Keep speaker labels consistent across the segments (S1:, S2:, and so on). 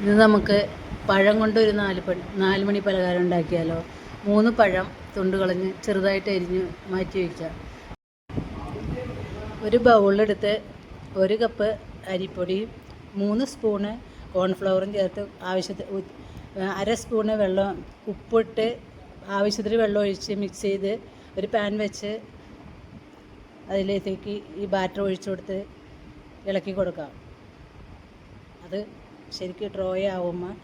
S1: ഇത് നമുക്ക് പഴം കൊണ്ടൊരു 4 മണി പലഹാരം ഉണ്ടാക്കിയാലോ. 3 പഴം തൊണ്ട് കളഞ്ഞ് ചെറുതായിട്ട് അരിഞ്ഞ് മാറ്റി വയ്ക്കാം. ഒരു ബൗളെടുത്ത് 1 കപ്പ് അരിപ്പൊടിയും 3 സ്പൂണ് കോൺഫ്ലവറും ചേർത്ത് അര സ്പൂണ് വെള്ളം ഉപ്പിട്ട് ആവശ്യത്തിന് വെള്ളം ഒഴിച്ച് മിക്സ് ചെയ്ത് ഒരു പാൻ വെച്ച് അതിലേക്ക് ഈ ബാറ്റർ ഒഴിച്ചു കൊടുത്ത് ഇളക്കി കൊടുക്കാം. അത് ശരിക്കും ഡ്രൈ ആവുമ്പോൾ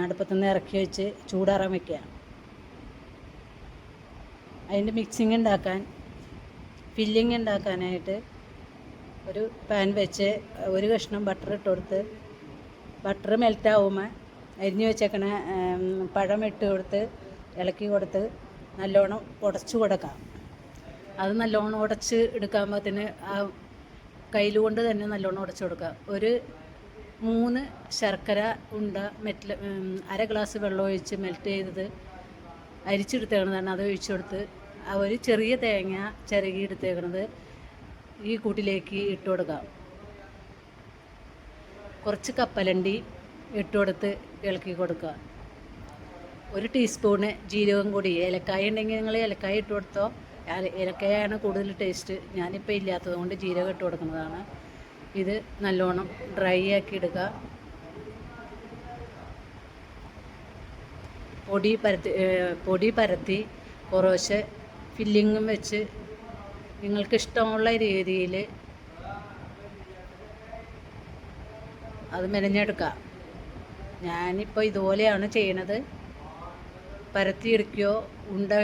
S1: അടുപ്പത്തുനിന്ന് ഇറക്കി വെച്ച് ചൂടാറാൻ വയ്ക്കുക. അതിൻ്റെ ഫില്ലിങ് ഉണ്ടാക്കാനായിട്ട് ഒരു പാൻ വെച്ച് ഒരു കഷ്ണം ബട്ടർ ഇട്ട് കൊടുത്ത് ബട്ടർ മെൽറ്റാവുമ്പോൾ അരിഞ്ഞു വെച്ചേക്കണ പഴം ഇട്ട് കൊടുത്ത് ഇളക്കി കൊടുത്ത് നല്ലോണം ഉടച്ചു കൊടുക്കാം. അത് നല്ലോണം ഉടച്ച് എടുക്കുമ്പോഴത്തേന് ആ കയ്യിലുകൊണ്ട് തന്നെ നല്ലോണം ഉടച്ചു കൊടുക്കുക. ഒരു 3 ശർക്കര ഉണ്ട അര ഗ്ലാസ് വെള്ളം ഒഴിച്ച് മെൽറ്റ് ചെയ്തത് അരിച്ചെടുത്തേക്കണതാണ്. അത് ഒഴിച്ചു കൊടുത്ത് ഒരു ചെറിയ തേങ്ങ ചിരകി എടുത്തേക്കണത് ഈ കൂട്ടിലേക്ക് ഇട്ട് കൊടുക്കാം. കുറച്ച് കപ്പലണ്ടി ഇട്ട് കൊടുത്ത് ഇളക്കി കൊടുക്കുക. 1 ടീസ്പൂണ് ജീരകം കൂടി, ഏലക്കായ ഉണ്ടെങ്കിൽ നിങ്ങൾ ഏലക്കായ ഇട്ട് കൊടുത്തോ. ഏലക്കായാണ് കൂടുതൽ ടേസ്റ്റ്. ഞാനിപ്പോൾ ഇല്ലാത്തത് കൊണ്ട് ജീരകം ഇട്ട് കൊടുക്കുന്നതാണ്. ഇത് നല്ലോണം ഡ്രൈ ആക്കി എടുക്കുക. പൊടി പരത്തി കുറേശ്ശെ ഫില്ലിങ്ങും വെച്ച് നിങ്ങൾക്ക് ഇഷ്ടമുള്ള രീതിയിൽ അത് മെനഞ്ഞെടുക്കുക. ഞാനിപ്പോൾ ഇതുപോലെയാണ് ചെയ്യണത്. പരത്തിയെടുക്കുകയോ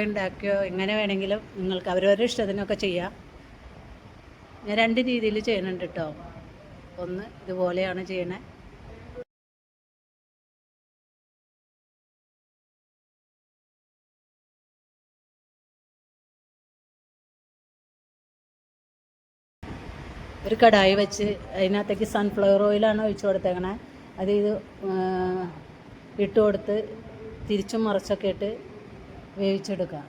S1: ഉണ്ടാക്കിയോ എങ്ങനെ വേണമെങ്കിലും നിങ്ങൾക്ക് അവരവരുടെ ഇഷ്ടത്തിനൊക്കെ ചെയ്യാം. ഞാൻ 2 രീതിയിൽ ചെയ്യുന്നുണ്ട് കേട്ടോ. ഒന്ന് ഇതുപോലെയാണ് ചെയ്യണേ. ഒരു കടായി വെച്ച് അതിനകത്തേക്ക് സൺഫ്ലവർ ഓയിലാണ് ഒഴിച്ചു കൊടുത്തേക്കണേ. അത് ഇട്ട് കൊടുത്ത് തിരിച്ചും മറിച്ചൊക്കെ ഇട്ട് വേവിച്ചെടുക്കാം.